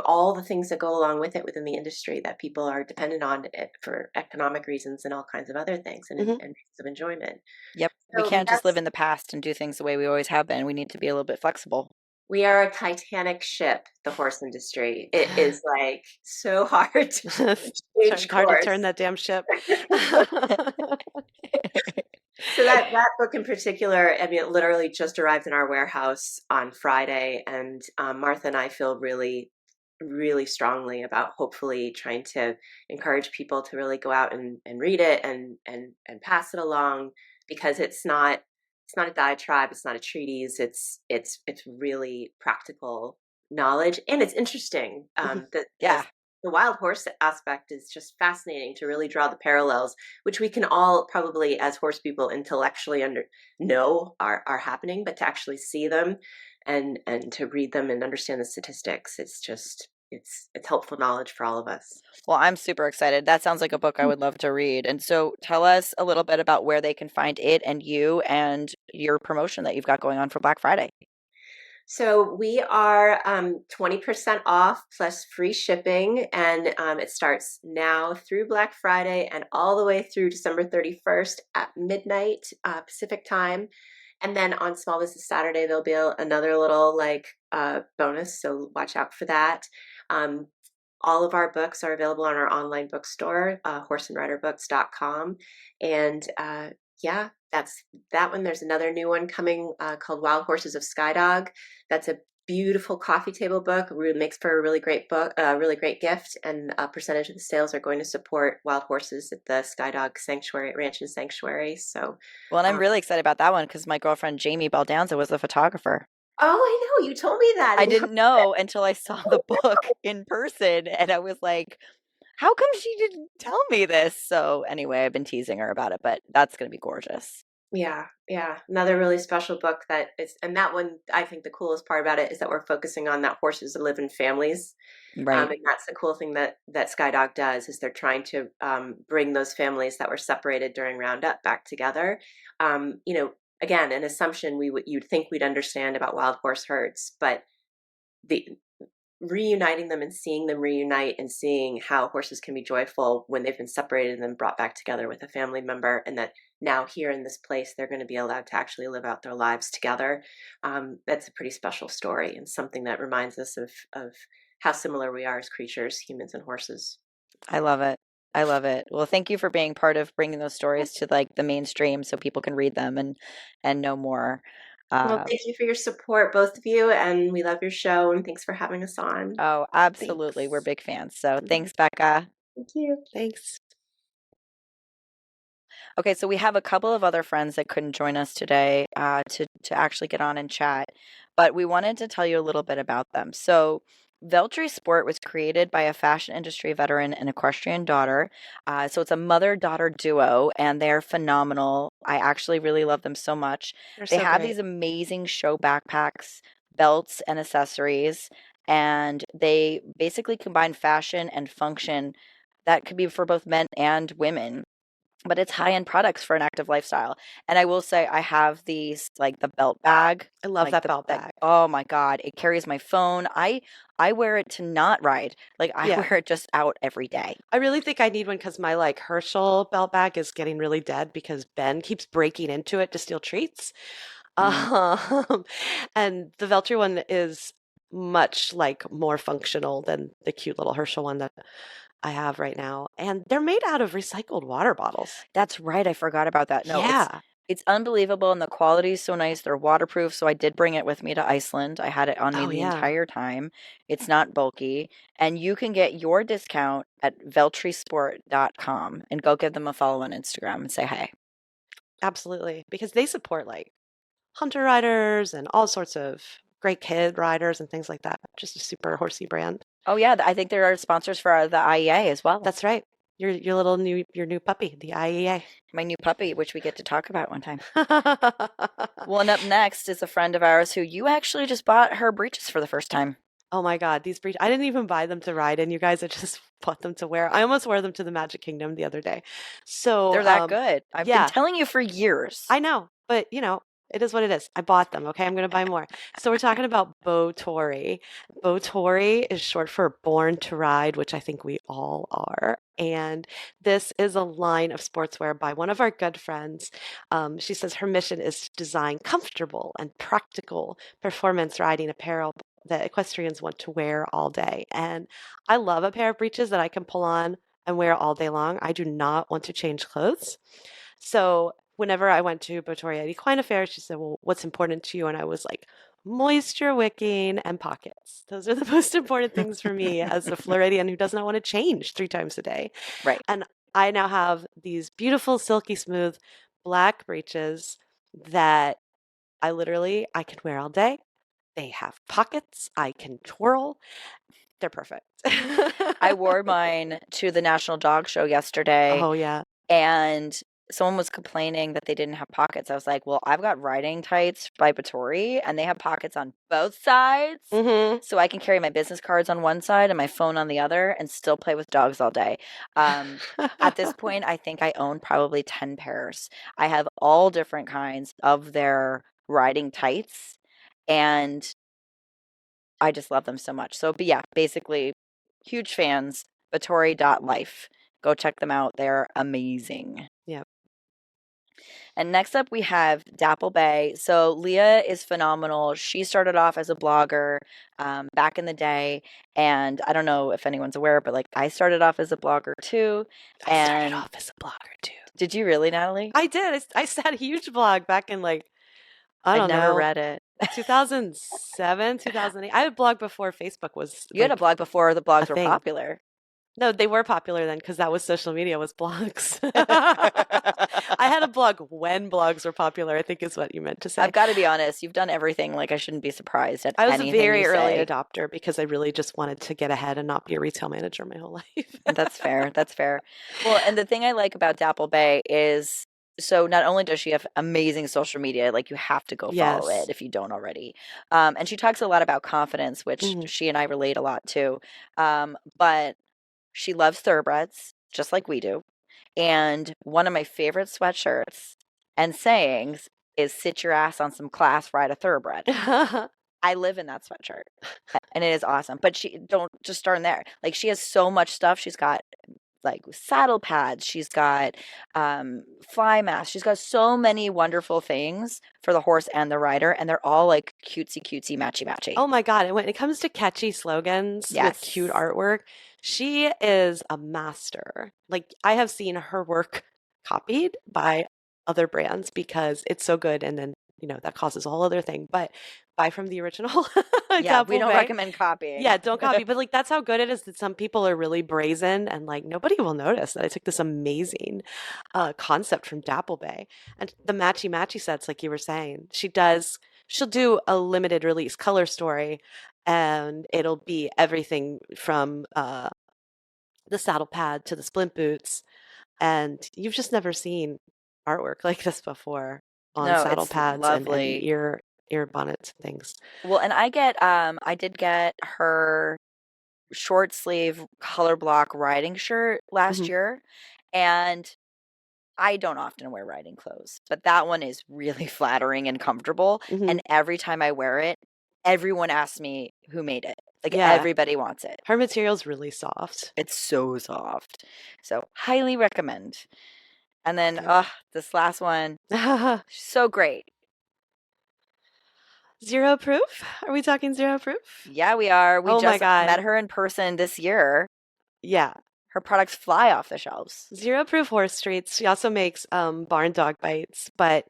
all the things that go along with it within the industry that people are dependent on it for economic reasons and all kinds of other things and reasons of enjoyment. Yep. So We can't just live in the past and do things the way we always have been. We need to be a little bit flexible. We are a Titanic ship, the horse industry. It is like so hard to It's hard to turn that damn ship. So that book in particular, I mean, it literally just arrived in our warehouse on Friday, and Martha and I feel really, really strongly about hopefully trying to encourage people to really go out and read it and pass it along, because it's not a diatribe, it's not a treatise, it's really practical knowledge, and it's interesting. Yeah. The wild horse aspect is just fascinating to really draw the parallels, which we can all probably as horse people intellectually know are happening, but to actually see them and to read them and understand the statistics, it's helpful knowledge for all of us. Well, I'm super excited. That sounds like a book I would love to read. And so tell us a little bit about where they can find it and you and your promotion that you've got going on for Black Friday. So we are 20% off plus free shipping, and it starts now through Black Friday and all the way through December 31st at midnight Pacific time. And then on Small Business Saturday, there'll be another little bonus, so watch out for that. All of our books are available on our online bookstore, horseandriderbooks.com. And yeah, that's that one. There's another new one coming called Wild Horses of Skydog. That's a beautiful coffee table book. Really makes for a really great book, really great gift. And a percentage of the sales are going to support wild horses at the Skydog Sanctuary, Ranch and Sanctuary. So, Well, and I'm really excited about that one because my girlfriend Jamie Baldanza was the photographer. oh, I know, you told me that. I didn't know until I saw the book in person, and I was like, how come she didn't tell me this? So anyway, I've been teasing her about it, but that's going to be gorgeous. Yeah. Another really special book and that one, I think the coolest part about it is that we're focusing on that horses that live in families. Right. And that's the cool thing that Skydog does, is they're trying to bring those families that were separated during Roundup back together. Again, an assumption you'd think we'd understand about wild horse herds, but reuniting them and seeing them reunite and seeing how horses can be joyful when they've been separated and then brought back together with a family member, and that now here in this place they're going to be allowed to actually live out their lives together. That's a pretty special story and something that reminds us of how similar we are as creatures, humans and horses. I love it. I love it. Well, thank you for being part of bringing those stories to like the mainstream so people can read them and know more. Well, Uh, thank you for your support, both of you, and we love your show, and thanks for having us on. oh, absolutely. We're Thanks. big fans. So thanks, Becca. Thank you. Thanks. Okay, so we have a couple of other friends that couldn't join us today to actually get on and chat, but we wanted to tell you a little bit about them. So, Veltri Sport was created by a fashion industry veteran and equestrian daughter. So it's a mother-daughter duo, and they're phenomenal. I actually really love them so much. They're They so have great. these amazing show backpacks, belts, and accessories, and they basically combine fashion and function that could be for both men and women, but it's high-end products for an active lifestyle. And I will say I have these, like the belt bag. I love Like that belt bag. oh my God, it carries my phone. I wear it to not ride. Like I Yeah. wear it just out every day. I really think I need one because my like Herschel belt bag is getting really dead because Ben keeps breaking into it to steal treats. And the Veltri one is much like more functional than the cute little Herschel one that I have right now. And they're made out of recycled water bottles. That's right. I forgot about that. No, Yeah. it's unbelievable, and the quality is so nice. They're waterproof, so I did bring it with me to Iceland. I had it on me Oh, the yeah. entire time. It's not bulky, and you can get your discount at veltrisport.com and go give them a follow on Instagram and say hey. Absolutely. Because they support like hunter riders and all sorts of great kid riders and things like that. Just a super horsey brand. Oh yeah, I think there are sponsors for the IEA as well. That's right. Your new puppy, the IEA. My new puppy, which we get to talk about one time. Well, and up next is a friend of ours who you actually just bought her breeches for the first time. Oh my God, these breeches. I didn't even buy them to ride, and you guys have just bought them to wear. I almost wore them to the Magic Kingdom the other day. So They're that good. I've yeah. been telling you for years. I know, but you know, it is what it is. I bought them, okay? I'm going to buy more. So we're talking about Botori. Botori is short for Born to Ride, which I think we all are. And this is a line of sportswear by one of our good friends. She says her mission is to design comfortable and practical performance riding apparel that equestrians want to wear all day. And I love a pair of breeches that I can pull on and wear all day long. I do not want to change clothes. So whenever I went to Botori at Equine Affairs, she said, well, what's important to you? And I was like, moisture wicking and pockets. Those are the most important things for me as a Floridian who does not want to change 3 times a day. Right. And I now have these beautiful, silky smooth black breeches that I can wear all day. They have pockets. I can twirl. They're perfect. I wore mine to the National Dog Show yesterday. Oh, yeah. And someone was complaining that they didn't have pockets. I was like, well, I've got riding tights by Botori, and they have pockets on both sides. Mm-hmm. So I can carry my business cards on one side and my phone on the other and still play with dogs all day. At this point, I think I own probably 10 pairs. I have all different kinds of their riding tights, and I just love them so much. So, but yeah, basically, huge fans. Botori.life. Go check them out. They're amazing. Yep. And next up, we have Dapplebay. So Leah is phenomenal. She started off as a blogger back in the day. And I don't know if anyone's aware, but like I started off as a blogger too. I started off as a blogger too. Did you really, Natalie? I did. I had a huge blog back in like, I don't know. I never read it. 2007, 2008. I had a blog before Facebook was. You had a blog before the blogs were thing. popular. No, they were popular then because that was social media, was blogs. I had a blog when blogs were popular, I think is what you meant to say. I've got to be honest. You've done everything. Like I shouldn't be surprised at I was anything a very you early say. adopter because I really just wanted to get ahead and not be a retail manager my whole life. That's fair. That's fair. Well, and the thing I like about Dapplebay is, so not only does she have amazing social media, like you have to go follow Yes. it if you don't already. And she talks a lot about confidence, which Mhm. she and I relate a lot to. But she loves thoroughbreds, just like we do. And one of my favorite sweatshirts and sayings is sit your ass on some class, ride a thoroughbred. I live in that sweatshirt and it is awesome. But she don't just start in there. Like she has so much stuff. She's got like saddle pads. She's got fly masks. She's got so many wonderful things for the horse and the rider, and they're all like cutesy, matchy, matchy. Oh my God. And when it comes to catchy slogans with cute Yes. artwork, she is a master. Like, I have seen her work copied by other brands because it's so good. And then, that causes a whole other thing. But buy from the original Yeah, we don't Dapplebay. recommend copying. Yeah, don't copy. But like, that's how good it is that some people are really brazen and like nobody will notice that I took this amazing concept from Dapplebay. And the matchy matchy sets, like you were saying, she'll do a limited release color story, and it'll be everything from the saddle pad to the splint boots. And you've just never seen artwork like this before on No, saddle it's pads and lovely. ear bonnets and things. Well, and I did get her short sleeve color block riding shirt last Mhm. year, and I don't often wear riding clothes, but that one is really flattering and comfortable. Mhm. And every time I wear it, everyone asks me who made it. Like Yeah. everybody wants it. Her material's really soft. It's so soft. So highly recommend. And then, Good. this last one, so great. Zero proof? Are we talking zero proof? Yeah, we are. We Oh my just God. met her in person this year. Yeah. Her products fly off the shelves. Zero proof horse treats. She also makes barn dog bites, but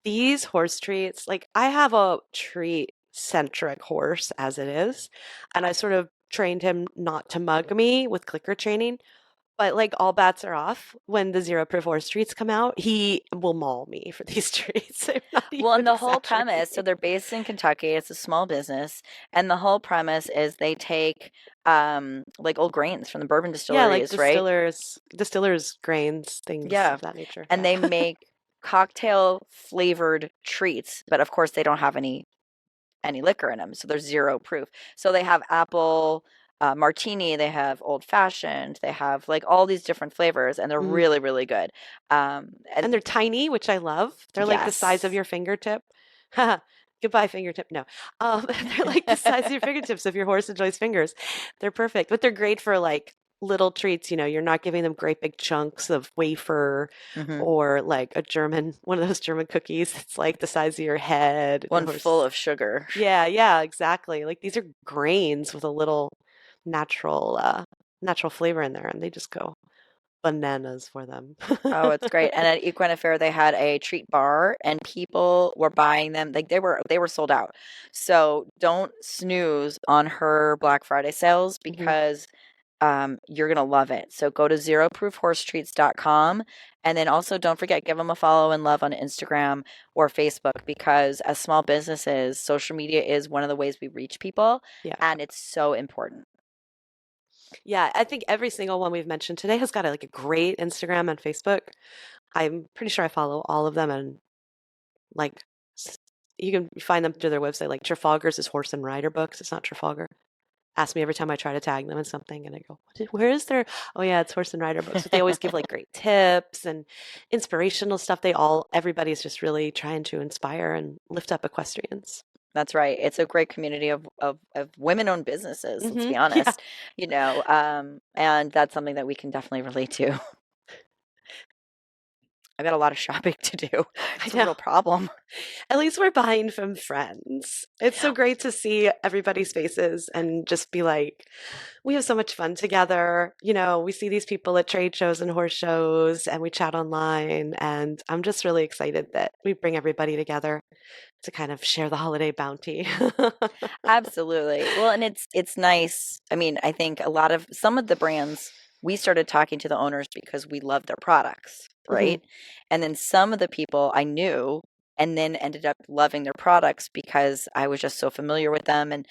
these horse treats, like I have a treat centric horse as it is, and I sort of trained him not to mug me with clicker training. But like all bats are off when the zero proof horse treats come out. He will maul me for these treats. I'm not Well, and even the whole premise, so exaggerating. they're based in Kentucky. It's a small business, and the whole premise is they take like old grains from the bourbon Yeah, like distilleries, right? distillers grains, things Yeah. of that nature. And Yeah. they make cocktail flavored treats, but of course they don't have any liquor in them, so they're zero proof. So they have apple martini, they have old fashioned, they have like all these different flavors, and they're Mm. really, really good. And they're tiny, which I love. They're like the size of Yes. your fingertip. Goodbye, fingertip. No. They're like the size of your fingertips if your horse enjoys fingers. They're perfect, but they're great for like little treats. You're not giving them great big chunks of wafer Mhm. or like one of those German cookies that's like the size of your head. and your One horse- full of sugar. Yeah, exactly. Like these are grains with a little natural flavor in there, and they just go bananas for them. Oh, it's great. And at Equine Affair, they had a treat bar, and people were buying them. Like they were sold out. So don't snooze on her Black Friday sales Mhm. because you're gonna love it. So go to zeroproofhorsetreats.com, and then also don't forget, give them a follow and love on Instagram or Facebook, because as small businesses, social media is one of the ways we reach people, Yeah. and it's so important. Yeah, I think every single one we've mentioned today has got a great Instagram and Facebook. I'm pretty sure I follow all of them, and like you can find them through their website. Like Trafalgar's is Horse and Rider Books. It's not Trafalgar. Ask me every time I try to tag them in something, and I go, "Where is their?" Oh yeah, it's Horse and Rider Books. But they always give like great tips and inspirational stuff. Everybody's just really trying to inspire and lift up equestrians. That's right. It's a great community of women-owned businesses, let's be Yeah. honest. And that's something that we can definitely relate to. I've got a lot of shopping to do. It's a know. real problem. At least we're buying from friends. It's so great to see everybody's faces and just be like, we have so much fun together. We see these people at trade shows and horse shows, and we chat online. And I'm just really excited that we bring everybody together to kind of share the holiday bounty. Absolutely. Well, and it's nice. I mean, I think some of the brands, we started talking to the owners because we love their products, right? And then some of the people I knew and then ended up loving their products because I was just so familiar with them. And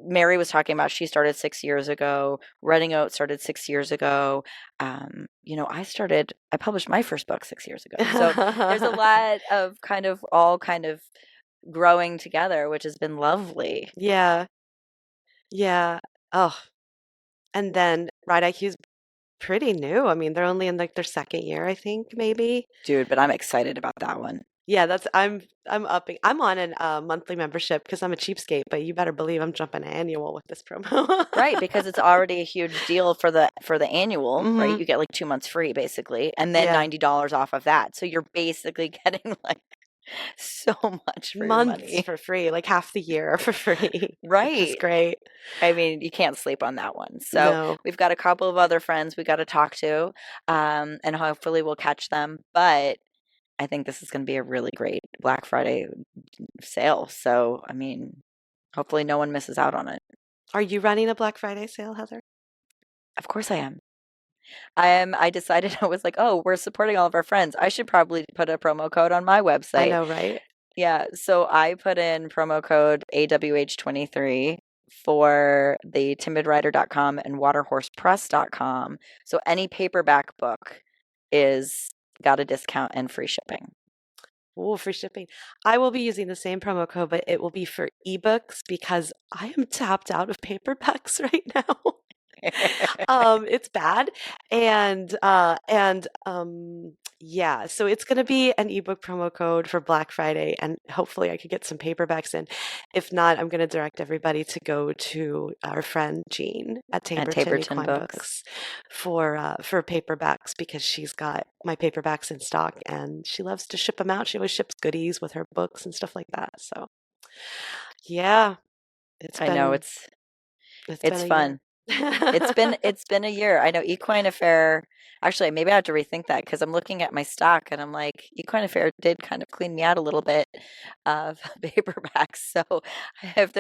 Mary was talking about, she started 6 years ago. Redding Oat started 6 years ago. I published my first book 6 years ago. So there's a lot of all growing together, which has been lovely. Yeah. Oh, and then Ride IQ's pretty new. I mean, they're only in their second year, I think, maybe. Dude, but I'm excited about that one. Yeah, I'm upping. I'm on a monthly membership because I'm a cheapskate, but you better believe I'm jumping annual with this promo. Right, because it's already a huge deal for the annual, right? Mhm. You get like 2 months free basically, and then Yeah. $90 off of that. So you're basically getting like so much for your Months money. for free, like half the year for free, which is Right. great. I mean, you can't sleep on that one. So No. we've got a couple of other friends we got to talk to, and hopefully we'll catch them. But I think this is going to be a really great Black Friday sale. So, I mean, hopefully no one misses out on it. Are you running a Black Friday sale, Heather? Of course I am. I decided I was like, oh, we're supporting all of our friends. I should probably put a promo code on my website. I know, right? Yeah. So I put in promo code AWH23 for the timidrider.com and waterhorsepress.com. So any paperback book is got a discount and free shipping. Oh, free shipping. I will be using the same promo code, but it will be for ebooks because I am tapped out of paperbacks right now. It's bad. Yeah, so it's going to be an ebook promo code for Black Friday, and hopefully I could get some paperbacks in. If not, I'm going to direct everybody to go to our friend Jean at Taberton Equine Books for paperbacks because she's got my paperbacks in stock and she loves to ship them out. She always ships goodies with her books and stuff like that. So, yeah, I know it's fun. It's been a year. I know Equine Affair. Actually, maybe I have to rethink that because I'm looking at my stock and I'm like, Equine Affair did kind of clean me out a little bit of paperbacks. So if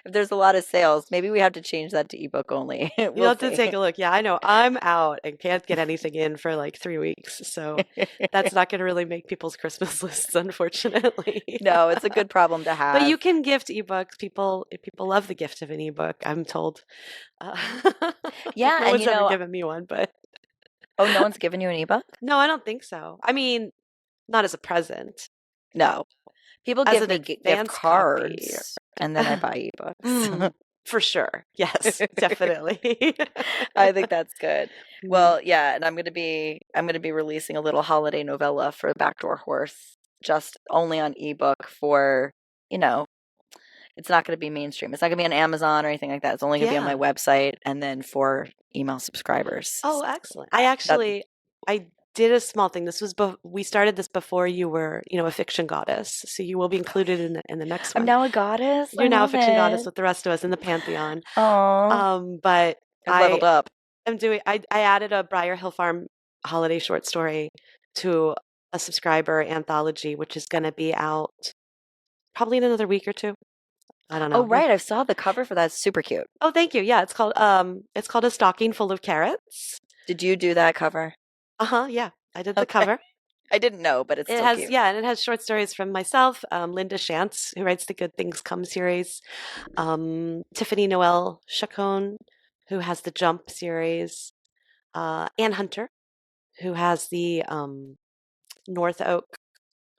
there's a lot of sales, maybe we have to change that to ebook only. You'll have to take a look. Yeah, I know. I'm out and can't get anything in for like 3 weeks. So that's not going to really make people's Christmas lists, unfortunately. No, it's a good problem to have. But you can gift ebooks. People love the gift of an ebook, I'm told. Yeah, no and one's ever given me one, but oh, no one's given you an ebook? No, I don't think so. I mean, not as a present. No, people As give me gift cards, and then I buy ebooks. For sure. Yes, definitely. I think that's good. Well, yeah, and I'm going to be releasing a little holiday novella for Backdoor Horse, just only on ebook for, it's not going to be mainstream. It's not going to be on Amazon or anything like that. It's only going to be on my website and then for email subscribers. Oh, excellent. I did a small thing. This was we started this before you were, a fiction goddess. So you will be included in the next one. I'm now a goddess. You're now a fiction goddess with the rest of us in the pantheon. Oh. But I've leveled up. I added a Briar Hill Farm holiday short story to a subscriber anthology, which is going to be out probably in another week or two. I don't know. Oh, right. I saw the cover for that. It's super cute. Oh, thank you. Yeah, it's called A Stocking Full of Carrots. Did you do that cover? Yeah. I did the cover. I didn't know, but it cute. Yeah, and it has short stories from myself, Linda Shantz, who writes the Good Things Come series, Tiffany Noel Chacon, who has the Jump series, Ann Hunter, who has the North Oak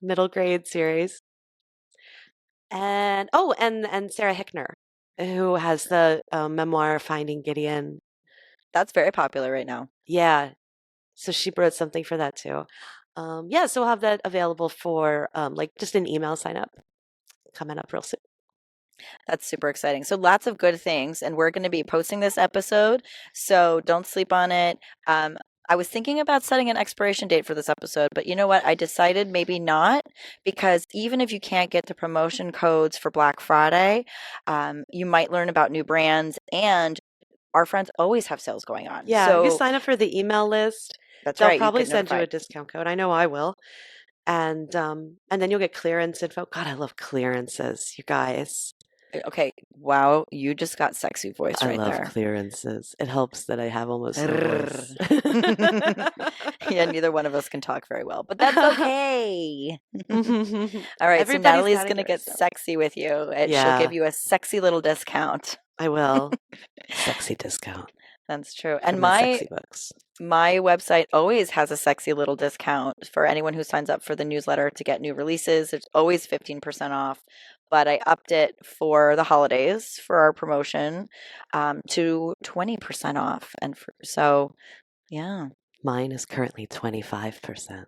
middle grade series, and Sarah Hickner, who has the memoir Finding Gideon. That's very popular right now. Yeah, so she wrote something for that too. So we'll have that available for just an email sign up coming up real soon. That's super exciting. So lots of good things, and we're going to be posting this episode, so don't sleep on it. I was thinking about setting an expiration date for this episode, but you know what? I decided maybe not, because even if you can't get the promotion codes for Black Friday, you might learn about new brands, and our friends always have sales going on. Yeah, so you sign up for the email list. That's They'll right. probably send you a discount code. I know I will. And then you'll get clearance info. God, I love clearances, you guys. Okay, wow, you just got sexy voice right there. I love clearances. It helps that I have almost no voice. Yeah, neither one of us can talk very well, but that's okay. All right, so Natalie's going to get sexy with you, and she'll give you a sexy little discount. I will. Sexy discount. That's true. And my website always has a sexy little discount for anyone who signs up for the newsletter to get new releases. It's always 15% off. But I upped it for the holidays for our promotion to 20% off. And so, yeah. Mine is currently 25%.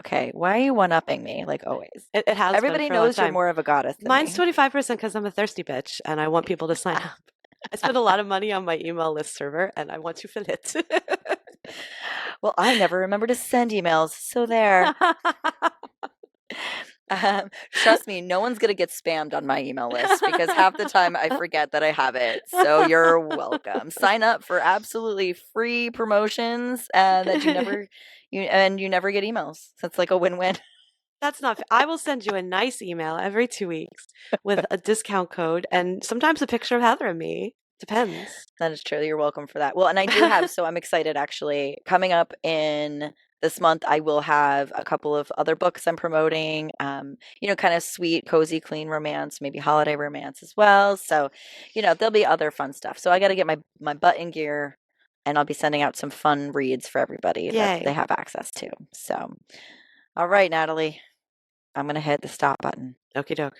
Okay, why are you one-upping me like always? It has been Everybody for a long knows you're time. more of a goddess than Mine's me. 25% because I'm a thirsty bitch and I want people to sign up. I spend a lot of money on my email list server and I want to fill it. Well, I never remember to send emails, so there. Trust me, no one's gonna get spammed on my email list because half the time I forget that I have it. So you're welcome. Sign up for absolutely free promotions that you never get emails. So it's like a win-win. That's not fair. I will send you a nice email every 2 weeks with a discount code and sometimes a picture of Heather and me. Depends. That is true. You're welcome for that. Well, and I do have, so I'm excited actually. Coming up in this month, I will have a couple of other books I'm promoting, kind of sweet, cozy, clean romance, maybe holiday romance as well. So, there'll be other fun stuff. So I got to get my butt in gear and I'll be sending out some fun reads for everybody that they Yay. have access to. So, all right, Natalie, I'm going to hit the stop button. Okie doke.